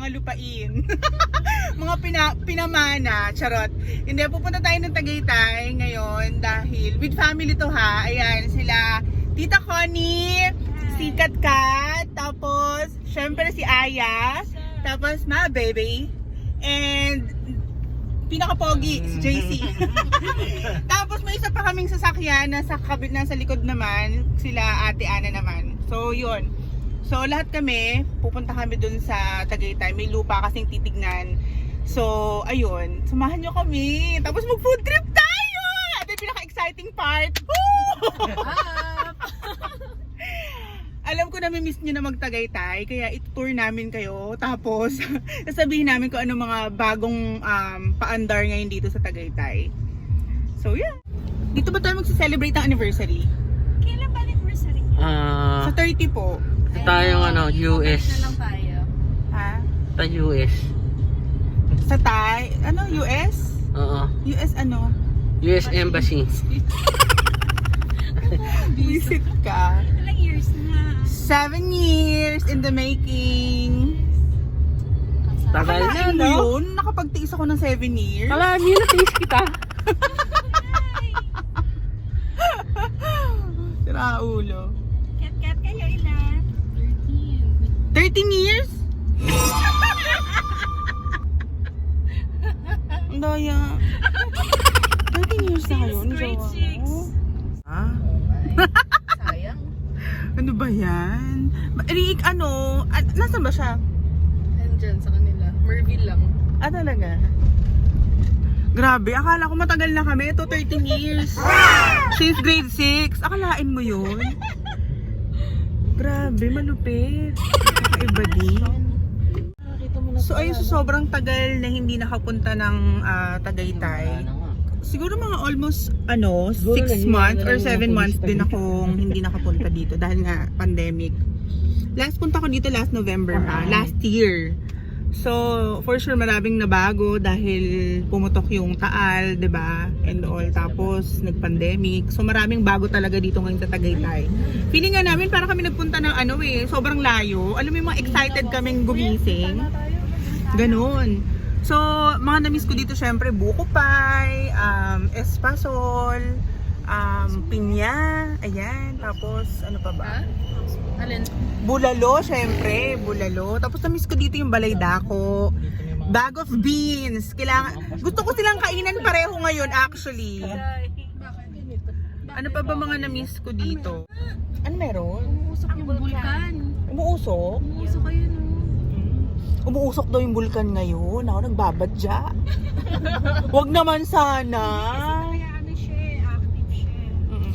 mga lupain. Mga pinamana, charot. Hindi, pupunta tayo ng Tagaytay ngayon dahil with family to ha. Ayan, sila Tita Connie, si Kat, tapos syempre si Aya, tapos ma baby, and pinaka-pogi, si JC. Tapos may isa pa kaming sasakyan na sa likod naman, sila Ate Ana naman. So yun. So lahat kami, pupunta kami dun sa Tagaytay. May lupa kasing titignan. So ayun, samahan nyo kami. Tapos mag-food trip tayo! Ito yung pinaka-exciting part. Alam ko na miss nyo na mag-Tagaytay, kaya itutour namin kayo. Tapos, sasabihin namin kung ano mga bagong paandar ngayon dito sa Tagaytay. So, yeah. Dito ba tayo mag-celebrate ng anniversary? Kailan ba anniversary? Sa 30 po. Tayong US. Na lang tayo. Ha? Sa US. Sa US? Oo. US ano? US Embassy. Visit ka. Ilang years na? 7 years in the making. Tagal na, Akalain mo no? yun? Nakapagtiis ako ng 7 years. Alam niyo, natiis kita. Sira ulo. Kat kayo ilan? 13 years? Ang daya. 13 years na kayo. Ano Grade jowa? 6. Ah? Sayang. Ano ba yan? Rick, nasaan ba siya? Nandyan sa kanila. Merville lang. Ah, talaga? Grabe, akala ko matagal na kami. Ito 13 years. Since grade 6. Akalain mo yun? Grabe, malupit. Kakaiba din. So ayun, so sobrang tagal na hindi nakapunta ng Tagaytay. Siguro mga almost 6 months or 7 months din akong hindi nakapunta dito dahil nga pandemic. Last punta ko dito last November pa, last year. So for sure maraming nabago dahil pumutok yung Taal, 'di ba? And all, tapos nag-pandemic. So maraming bago talaga dito ngayon sa Tagaytay. Feeling nga namin para kami nagpunta ng sobrang layo. Alam mo yung mga excited kaming gumising. Ganon. So, mga na-miss ko dito syempre, buko pie, espasol, pinya, ayan, tapos ano pa ba? Alin? Bulalo, syempre, bulalo. Tapos na-miss ko dito yung balay dako, bag of beans. Gusto ko silang kainan pareho ngayon actually. Ano pa ba mga na-miss ko dito? Ano meron? Umuusok yung vulkan. Umuusok? Umuusok kayo no? Umuusok daw yung bulkan ngayon. Ako nagbabadya. Wag naman sana. Kaya ano siya, active siya.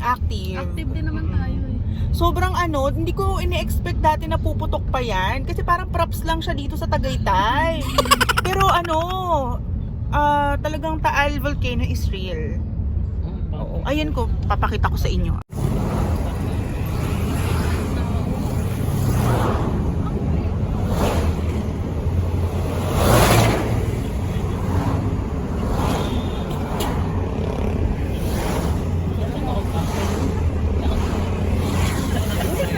Active. Active din naman tayo eh. Sobrang hindi ko ini-expect dati na puputok pa yan. Kasi parang props lang siya dito sa Tagaytay. Pero talagang Taal volcano is real. Oo. Ayan ko, papakita ko sa inyo.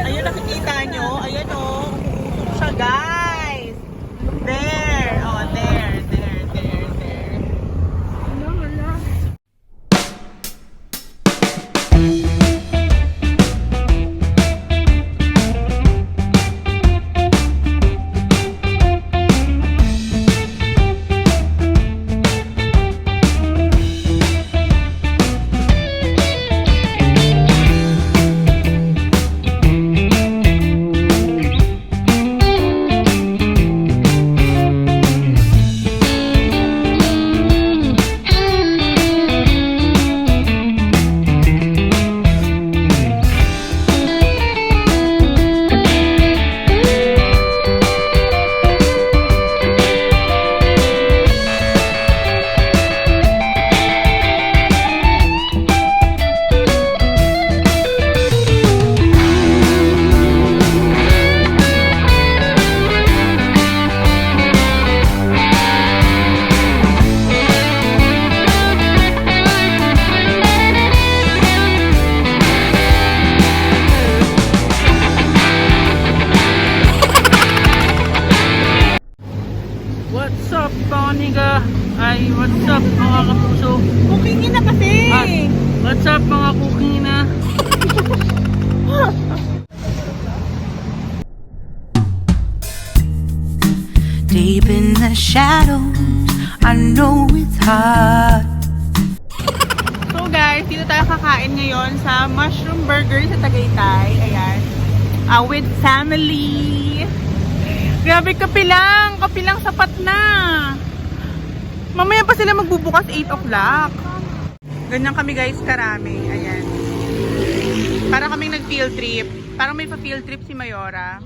Ayun, nakikita nyo. Ayan umuusok siya, guys. There. Oh, there. Wala. What's up, Koniga? Ay, what's up, mga kapuso? Cooking na kasi! Ah, what's up, mga cooking na? Deep in the shadows, I know it's hard. So guys, dito tayo kakain ngayon sa Mushroom Burger sa Tagaytay. Ayan. With family. Grabe, kapilang sapat na. Mamaya pa sila magbubukas 8 o'clock. Ganyan kami guys, karami. Ayan. Para kaming nag-field trip. Parang may pa-field trip si Mayora.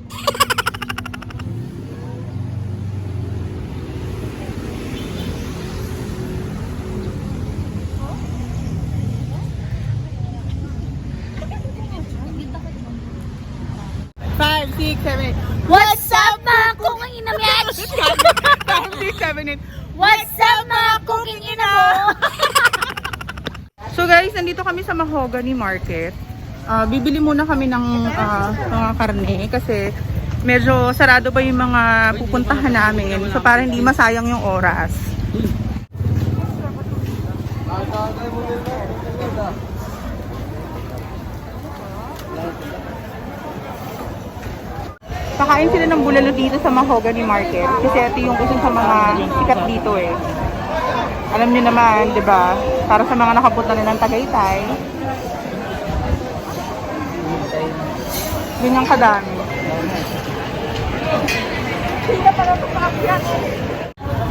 Five, 6, 7, 8. What's up mga cooking ina match? 5, 6, 7, 8. What's up mga cooking ina mo? So guys, nandito kami sa Mahogany Market. Bibili muna kami ng mga karne kasi medyo sarado pa yung mga pupuntahan namin. So para hindi masayang yung oras. Kakain sila ng bulalo dito sa Mahogany Market kasi ito yung isa sa mga sikat dito eh. Alam niyo naman, 'di ba? Para sa mga nakapunta na ng Tagaytay. Ganyang kadami.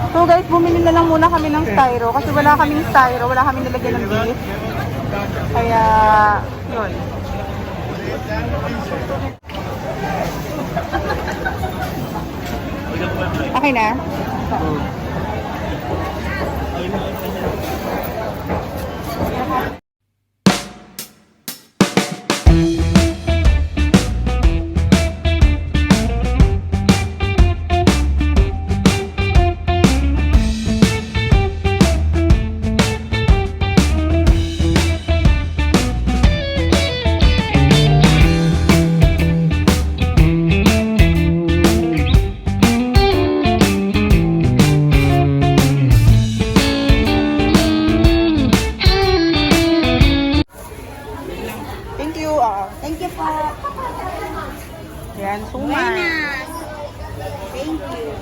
So guys, bumili na lang muna kami ng styro kasi wala kaming styro, wala kaming nilagyan ng beef. Kaya, yun. Okay na? Thank you. Thank you po. Yan, sumay. Thank you.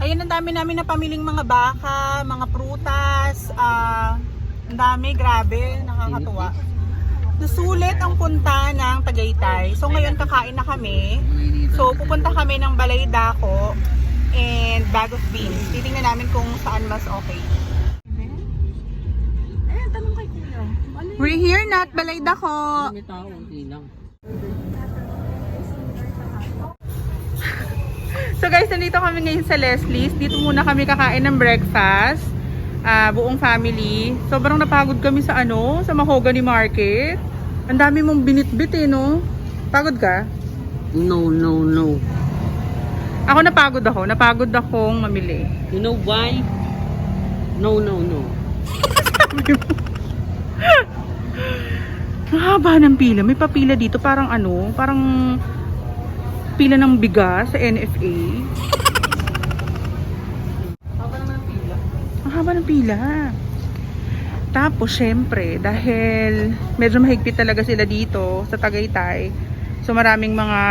Ayun, ang dami namin na pamiling mga baka, mga prutas. Ang dami, grabe, nakakatuwa. Susulit ang punta ng Tagaytay. So ngayon kakain na kami. So pupunta kami ng Balay Dako and Bag of Beans. Titingnan namin kung saan mas okay. Tanong kay kuya. We're here na at Balay Dako. May tao, hindi lang. So guys, nandito kami ngayon sa Leslie's. Dito muna kami kakain ng breakfast. Buong family. Sobrang napagod kami sa sa Mahogany Market. Ang dami mong binitbit eh, no? Pagod ka? No. Ako napagod ako. Napagod akong mamili. You know why? No. Sabi mo. Ang haba ng pila. May papila dito. Parang parang pila ng bigas sa NFA. Ang haba ng pila. Tapos, syempre, dahil medyo mahigpit talaga sila dito sa Tagaytay. So, maraming mga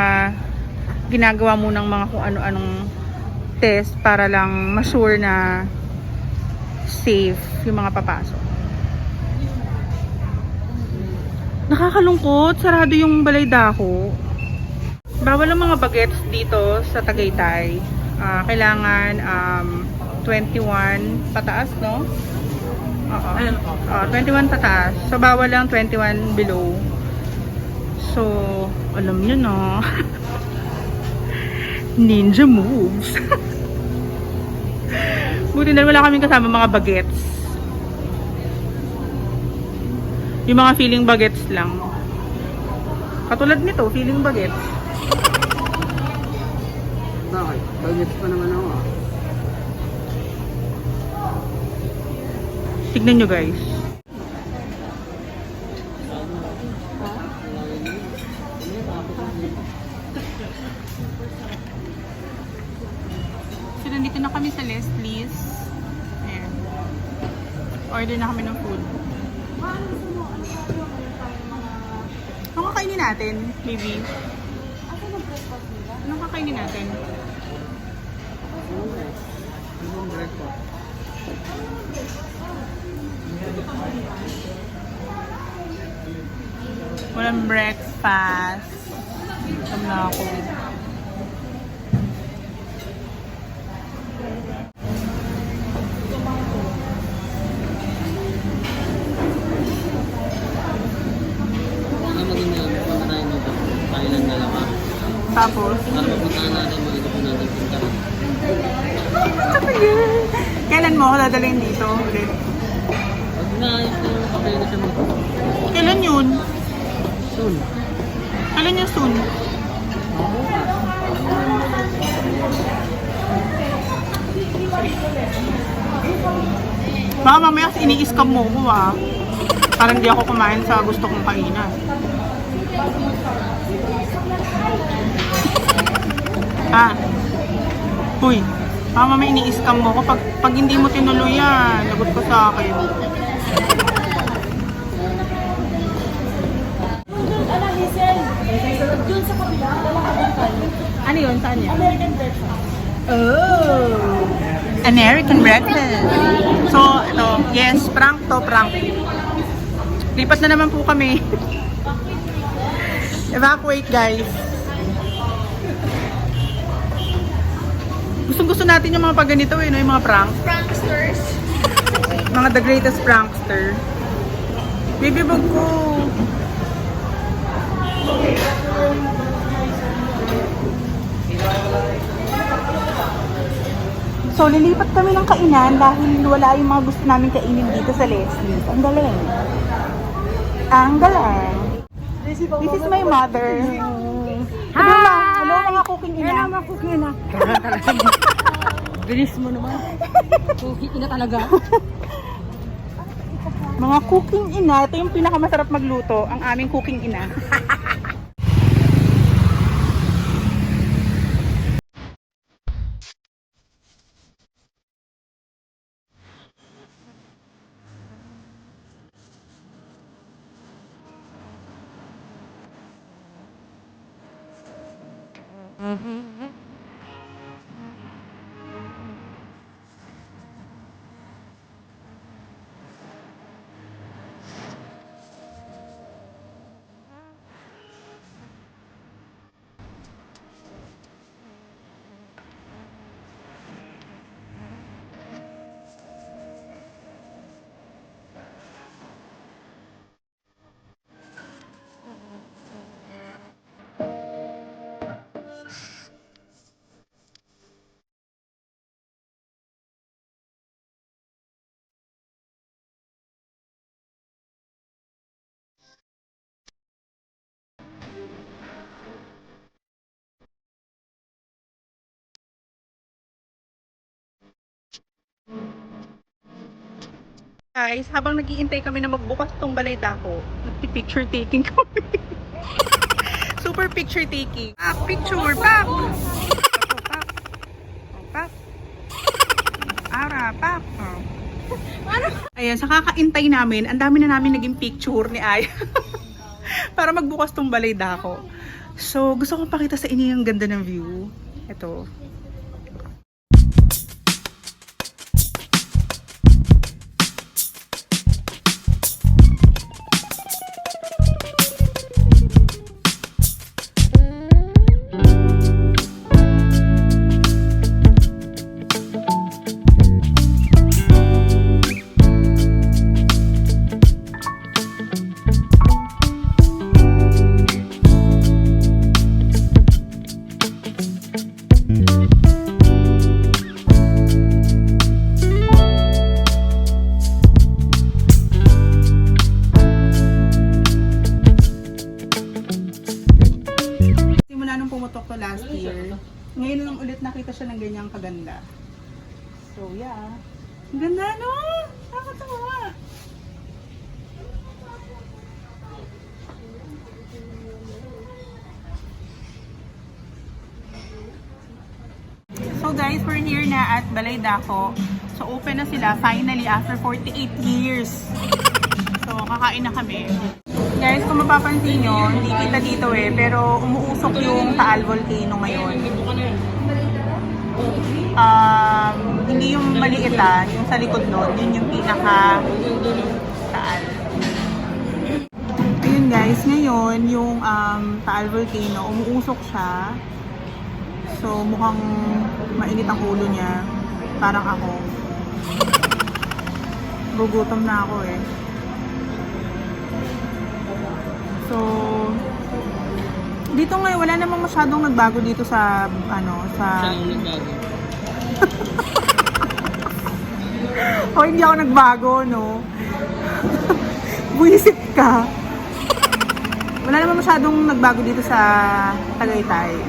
ginagawa munang mga kung ano-anong test para lang ma-sure na safe yung mga papasok. Nakakalungkot, sarado yung Balay Dako. Bawal ang mga bagets dito sa Tagaytay. Kailangan 21 pataas, no? Oo. 21 pataas. So, bawal lang 21 below. So, alam nyo na. Ninja moves. Buti na wala kaming kasama mga bagets. Yung mga feeling bagets lang. Katulad nito, feeling bagets. Bakit? Bagets pa naman ako. Tignan nyo guys. So, nandito na kami sa Leslie's. Ayan. Order na kami ng food. Anong kakainin natin, baby? Anong kakainin natin? Walang breakfast. Gutom na ako. Tapos? Kailan mo ako dadalhin dito ulit? Kailan yun? Soon. Kailan yung soon? Baka mamaya ini-scam mo ko ah. Parang di ako kumain sa gusto kong kainan. Ah. Uy. Baka mamaya ini-scam mo ko. Pag hindi mo tinuloy yan, lagot ko sa akin. Ano yun? Saan yan? American breakfast. Oh! American breakfast. So, ito. Yes, prank to, prank. Lipat na naman po kami. Evacuate, guys. Gustong-gusto natin yung mga pagganito eh, no? Yung mga prank. Pranksters. Mga the greatest prankster. Baby bag ko. So, lilipat kami ng kainan dahil wala yung mga gusto namin kainin dito sa Leslie's. Ang galing. Ang galing. This is my mother. Hi! Hello mga cooking ina. Hello mga cooking ina. Bilis mo naman. Cookie na talaga. Mga cooking ina, ito yung pinakamasarap magluto, ang aming cooking ina. Guys, habang nag-iintay kami na magbukas tong balay dako, nagpi-picture taking kami. Super picture taking. Ah, picture, pak! Pak! Pak! Ara, pak! Ayan, sa kakaintay namin, ang dami na namin naging picture ni Aya. Para magbukas tong balay dako. So, gusto kong pakita sa inyo yung ganda ng view. Ito. Pumutok to last year. Ngayon lang ulit nakita siya ng ganyang kaganda. So, yeah. Ang ganda, no? Nakakatawa. So guys, we're here na at Balay Daco. So open na sila finally after 48 years. So kakain na kami. Guys, kung mapapansin nyo, hindi kita dito pero umuusok yung Taal Volcano ngayon. Hindi yung maliit yung sa likod nun, yun yung pinaka Taal. Ayun guys, ngayon yung Taal Volcano, umuusok siya. So mukhang mainit ang ulo niya, parang ako. Gugutom na ako So, dito ngayon, wala namang masyadong nagbago dito sa, sa... O, hindi ako nagbago, no? Buisit ka. Wala namang masyadong nagbago dito sa Tagaytay.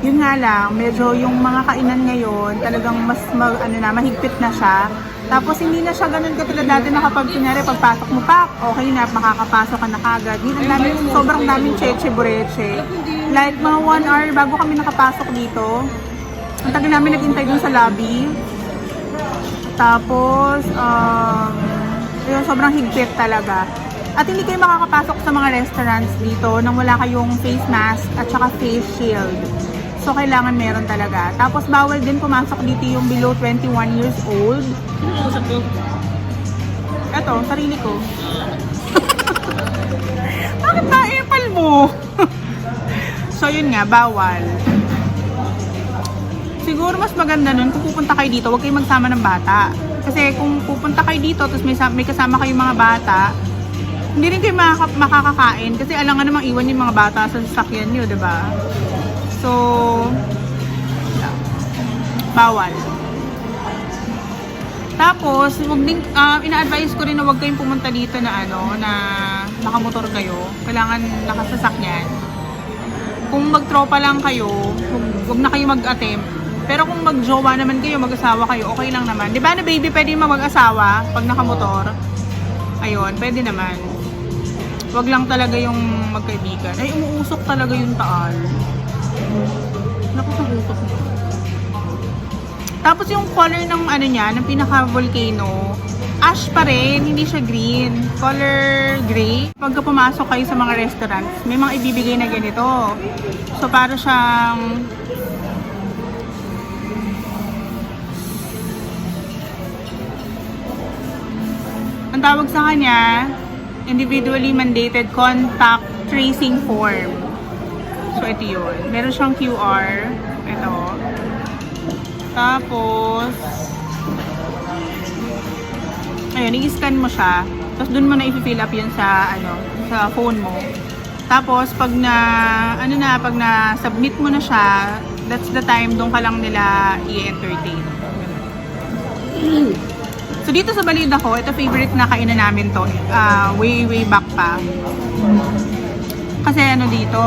Yun nga lang, medyo yung mga kainan ngayon, talagang mas, mahigpit na siya. Tapos hindi na siya ganun katulad dati na kapag kunyari pagpasok mo pa, okay na, makakapasok ka na kagad. Sobrang daming cheche bureche. Like mga 1 hour bago kami nakapasok dito. Ang tagal namin naghintay dun sa lobby. Tapos, yun, sobrang higpit talaga. At hindi kayo makakapasok sa mga restaurants dito nang wala kayong face mask at saka face shield. So, kailangan meron talaga. Tapos, bawal din pumasok dito yung below 21 years old. Eto, sarili ko. Bakit na-epal mo? So, yun nga, bawal. Siguro mas maganda nun kung pupunta kayo dito, huwag kayong magsama ng bata. Kasi kung pupunta kayo dito, tapos may kasama kayong mga bata, hindi rin kayo makakakain. Kasi alangan namang iwan yung mga bata sa sasakyan nyo, diba? So, bawal. Tapos, ina-advise ko rin na huwag kayong pumunta dito na na nakamotor kayo. Kailangan nakasasakyan. Kung magtropa lang kayo, huwag na kayo mag-attempt. Pero kung mag-jowa naman kayo, mag-asawa kayo, okay lang naman. Di ba na baby, pwede mag-asawa pag nakamotor? Ayun, pwede naman. Huwag lang talaga yung magkaibigan. Ay, umuusok talaga yung Taal. Nakasagusok mo. Tapos yung color ng niya, ng pinaka-volcano, ash pa rin, hindi siya green. Color gray. Pagka pumasok kayo sa mga restaurants, may mga ibibigay na ganito. So, para siyang ang tawag sa kanya, individually mandated contact tracing form. So, ito yun. Meron siyang QR. Ito. Tapos, ayun, i-scan mo siya. Tapos, dun mo na i-fill up yun sa, sa phone mo. Tapos, pag na-submit mo na siya, that's the time dun ka lang nila i-entertain. So, dito sa Balay Daco, ito favorite na kainan namin to. Way back pa. Kasi dito,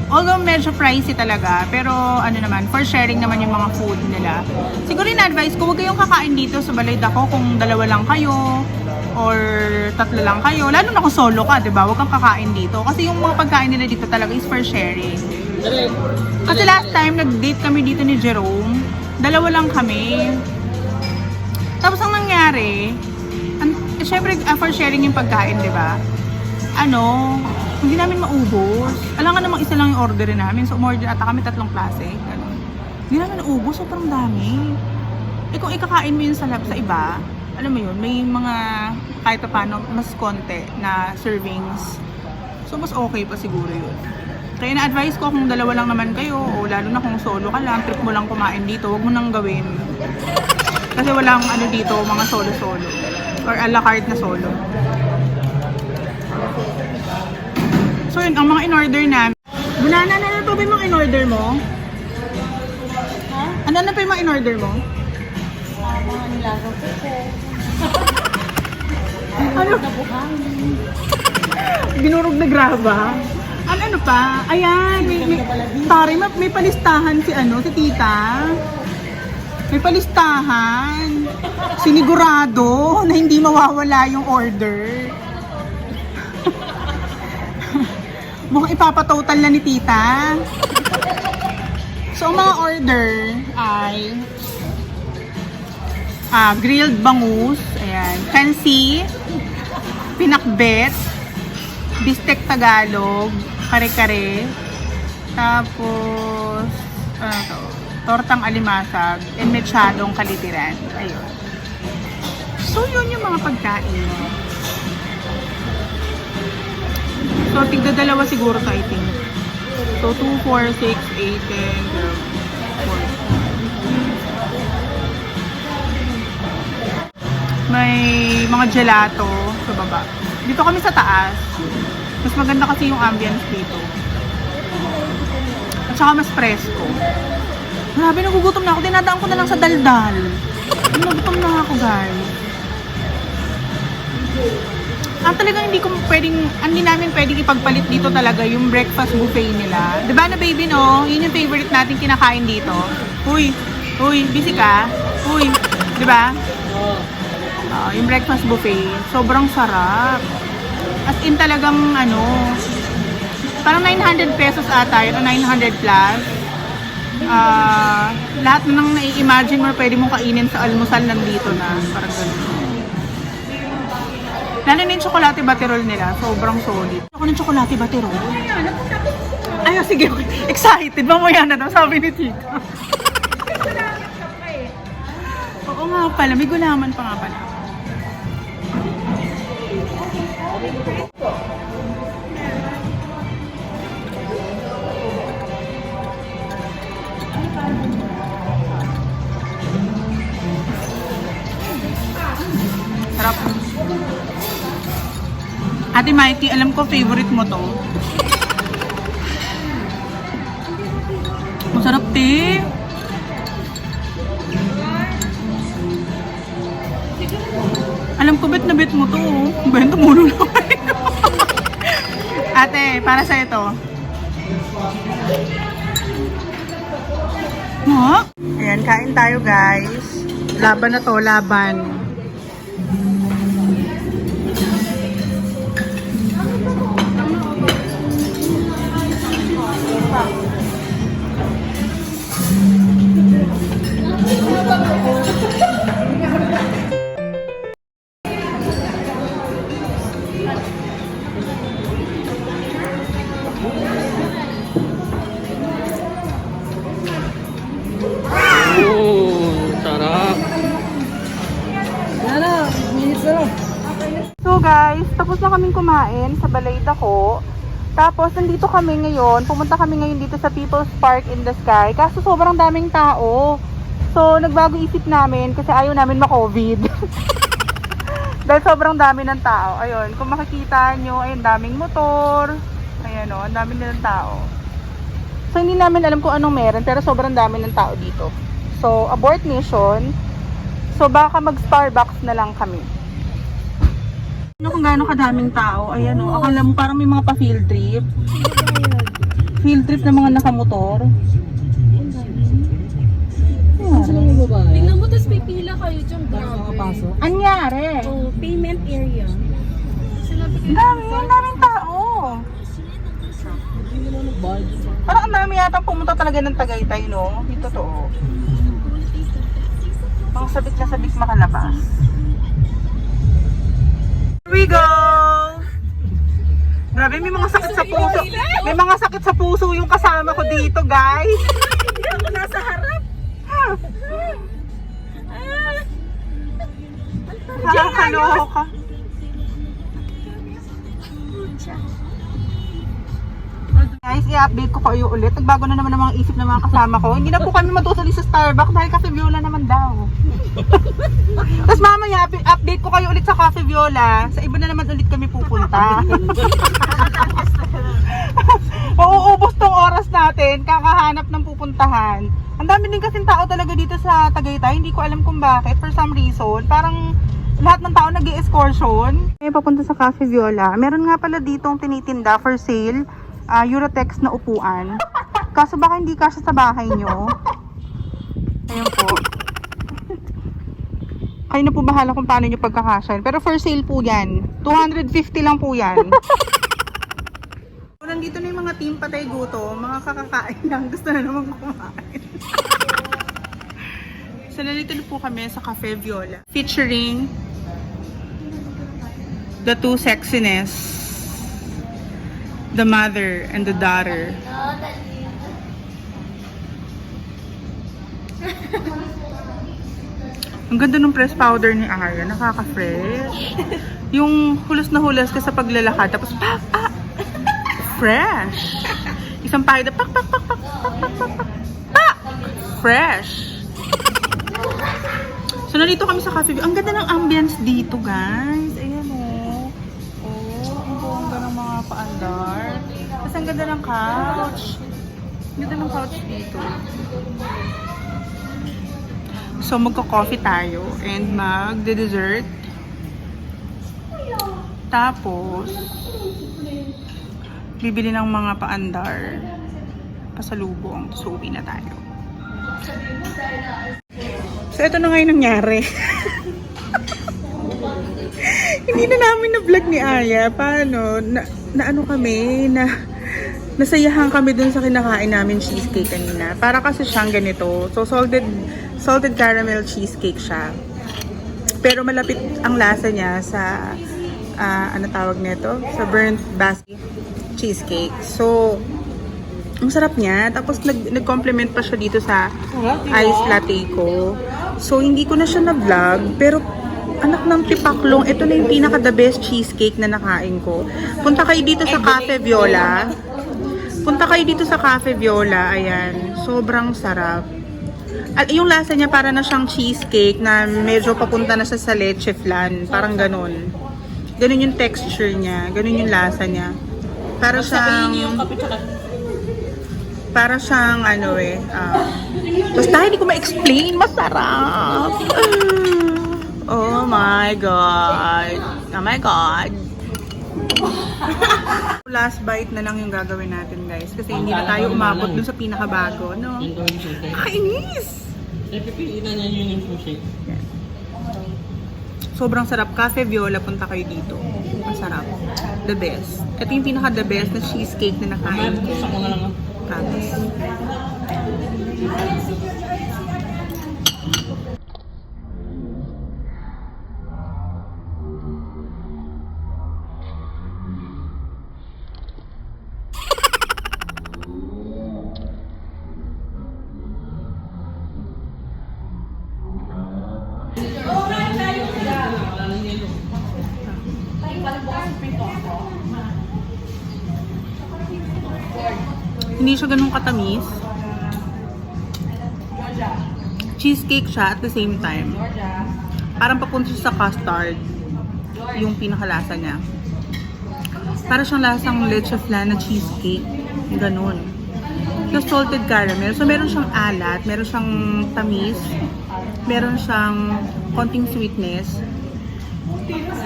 although medyo pricey talaga, pero naman, for sharing naman yung mga food nila. Siguro in-advise ko, huwag kayong kakain dito sa Balay Daco kung 2 lang kayo or 3 lang kayo. Lalo na kung solo ka, diba? Huwag kang kakain dito. Kasi yung mga pagkain nila dito talaga is for sharing. Kasi last time, nag-date kami dito ni Jerome. 2 lang kami. Tapos ang nangyari, syempre for sharing yung pagkain, di ba? Hindi namin maubos. Alam nga namang isa lang yung order namin. So umorder ata kami 3 klase. Hindi namin naubos, sobrang dami. Kung ikakain mo yun sa iba, alam mo yun, may mga kahit paano mas konti na servings. So mas okay pa siguro yun. Kaya na-advise ko kung 2 lang naman kayo, o lalo na kung solo ka lang, trip mo lang kumain dito, huwag mo nang gawin. Kasi walang dito, mga solo-solo. Or a la carte na solo. So yun, ang mga in-order namin. Bulana, ano pa ba yung mga in-order mo? Ha? Ano pa yung mga in-order mo? Mga nilagang puso. Ano? Binurog na graba? Ano pa? Ayan, may palistahan si tita. May palistahan. Sinigurado na hindi mawawala yung order. Mukhang ipapatotal na ni tita. So, ang mga order ay grilled bangus, ayan, fancy, pinakbet, bistek Tagalog, kare-kare, tapos, ano to, tortang alimasag, and mechadong kalitiran. Ayun. So, yun yung mga pagkain. So, tigda dalawa siguro to, I think. So, 2, 4, 6, 8, 10, 12, 14. May mga gelato sa baba. Dito kami sa taas. Mas maganda kasi yung ambience dito. At saka mas presko. Grabe, nagugutom na ako. Dinadaan ko na lang sa daldal. Nagugutom na ako, guys. Talagang hindi namin pwedeng ipagpalit dito talaga yung breakfast buffet nila. Diba na baby, no? Yun yung favorite natin kinakain dito. Uy, busy ka? Uy, diba? Yung breakfast buffet, sobrang sarap. As in talagang parang 900 pesos ata yun, o 900 plus. Lahat ng nai-imagine mo pwede mong kainin sa almusal nandito na. Parang ganun. Lalo na yung chocolate baterol nila, sobrang solid. Ako ng chocolate baterol. Ay, sige, excited. Mamaya na daw, sabi ni Tita. Oo nga pala, may gulaman pa nga pala. Sarap. Ate Mikey, alam ko favorite mo to. Masarap, te. Alam ko bet na bet mo to. Bento mulo lang. Ate, para sa ito. Ha? Ayan, kain tayo guys. Laban na to, laban. So guys, tapos na kaming kumain sa Balay Dako. Tapos nandito kami ngayon, pumunta kami ngayon dito sa People's Park in the Sky. Kaso sobrang daming tao. So nagbago isip namin kasi ayaw namin ma-COVID. Dahil sobrang dami ng tao. Ayun, kung makikita nyo, ayun, daming motor. Ayan o, ang dami nilang tao. So hindi namin alam kung anong meron, pero sobrang dami ng tao dito. So abort mission. So baka mag-Starbucks na lang kami. Ano kung gaano kadaming tao? Ayan o, akala mo parang may mga pa-field trip. Field trip na mga nakamotor. Tingnan mo, tapos may pila kayo dyan. Makakapasok. Anyari? Oh, payment area. Daming tao. Parang ang dami yata pumunta talaga ng Tagaytay, no? Yung totoo. Mga sabik na sabik makalabas. Here we go! Grabe, may mga sakit sa puso. May mga sakit sa puso yung kasama ko dito, guys. Hindi ako nasa harap. Kaloka. Guys, i-update ko kayo ulit. Nagbago na naman ang mga isip ng mga kasama ko. Hindi na po kami matusali sa Starbucks dahil Cafe Viola naman daw. Tapos mamaya, update ko kayo ulit sa Cafe Viola. Sa iba na naman ulit kami pupunta. Mauubos tong oras natin, kakahanap ng pupuntahan. Ang dami din kasing tao talaga dito sa Tagaytay. Hindi ko alam kung bakit. For some reason, parang lahat ng tao nag-i-excursion. Papunta sa Cafe Viola. Meron nga pala ditong tinitinda for sale. Eurotex na upuan. Kaso baka hindi kasya sa bahay nyo. Ayun po. Kayo na po bahala kung paano nyo pagkakasyan. Pero for sale po yan. 250 lang po yan. Nandito na yung mga team Patay Gutom, mga kakakain lang, gusto na naman kumain. So, nandito na po kami sa Cafe Viola. Featuring the two sexiness, the mother and the daughter. Ang ganda ng press powder ni Arya, nakaka-fresh. Yung hulas na hulas ka sa paglalakad, tapos pak, fresh. Isang pahida, pak, pak, pak, pak, pak, pak, pak, pak, pak, fresh. So, nandito kami sa cafe. Ang ganda ng ambience dito, guys. Ayan, oh. Oh, ang bongga ng mga paandar. Tapos ang ganda ng couch. Ang ganda ng couch dito. So, magka-coffee tayo and magde-dessert. Tapos, bibili ng mga paandar. Pasalubong. So, uwi na tayo. So, ito na ngayon nangyari. Hindi na namin na-vlog ni Aya. Paano? Na ano kami, nasayahan kami dun sa kinakain namin cheesecake kanina. Para kasi siyang ganito. So, salted caramel cheesecake siya. Pero malapit ang lasa niya sa, ano tawag nito? Sa burnt basket cheesecake. So, ang sarap niya. Tapos, nag-complement pa siya dito sa ice latte ko. So, hindi ko na siya na-vlog. Pero, anak ng tipaklong, ito na yung pinaka-the best cheesecake na nakain ko. Punta kayo dito sa Cafe Viola. Ayan. Sobrang sarap. At yung lasa niya para na siyang cheesecake na medyo papunta na sa leche flan. Parang ganun. Ganun yung texture niya. Ganun yung lasa niya. Para siyang ano basta hindi ko ma-explain, masarap. Oh my god. Last bite na lang yung gagawin natin, guys, kasi hindi na tayo umabot dun sa pinakabago, no? Kainis! Pipilitan niya yun yung sushi. Sobrang sarap. Cafe Viola, punta kayo dito. Masarap. The best. Ito yung pinaka-the best na cheesecake na nakain ko. Gusto ko na lang. Promise. Hindi siya ganun katamis. Cheesecake siya at the same time. Parang papunta siya sa custard. Yung pinakalasa niya. Para siyang lasang leche flan na cheesecake. Ganun. So, salted caramel. So, meron siyang alat. Meron siyang tamis. Meron siyang konting sweetness.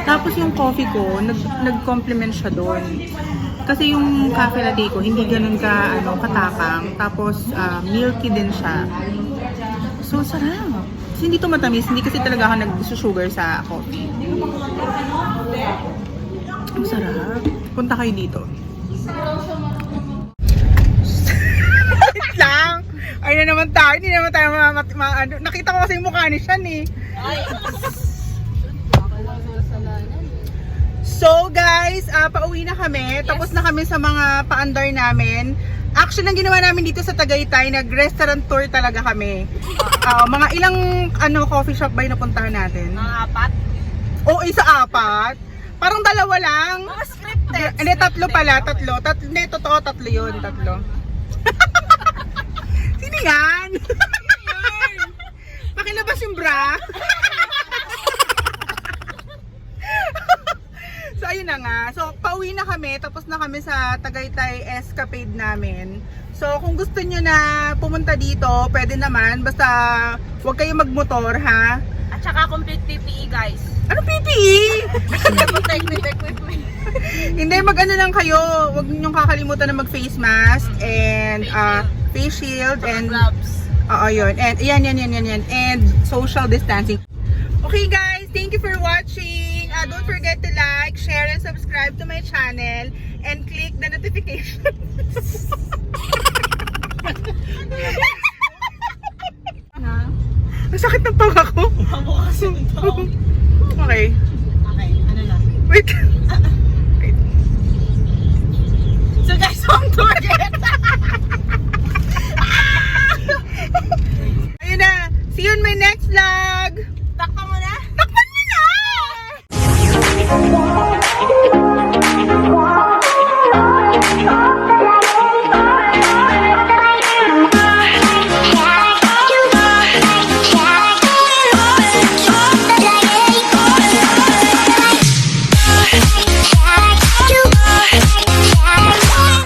Tapos yung coffee ko, nag-complement siya doon. Kasi yung cafe latte ko, hindi ganun katapang. Tapos, milky din siya. So, sarap. Kasi hindi ito matamis. Hindi kasi talaga ako nag-sugar sa coffee. Ang sarap. Punta kayo dito. Wait lang. Ayun na naman tayo. Hindi naman tayo nakita ko kasi yung mukha ni Sean eh. So guys, pauwi na kami. Tapos na kami sa mga paandar namin. Action ang ginawa namin dito sa Tagaytay, nag-restaurant tour talaga kami. Mga ilang coffee shop ba yung napuntahan natin? Mga 4. Oo, isa 4. Parang 2 lang. Mga scripted. Hindi, 3 pala. 3. Hindi, totoo, 3 yun. 3. Sino yan? Pakilabas yung bra. So, ayun na nga. So, pauwi na kami. Tapos na kami sa Tagaytay escapade namin. So, kung gusto nyo na pumunta dito, pwede naman. Basta, huwag kayo magmotor, ha? At saka complete PPE, guys. Ano PPE? Protective equipment. Hindi, mag-ano lang kayo. Huwag nyo kakalimutan na mag-face mask and face shield and Gloves. oo, yun. And yan. And social distancing. Okay guys, thank you for watching. Don't forget to like, share, and subscribe to my channel. and click the notification. Ang sakit ng panga ko. Okay. Ano lang? Wait. So guys, home tour again. Ayun na. See you in my next vlog.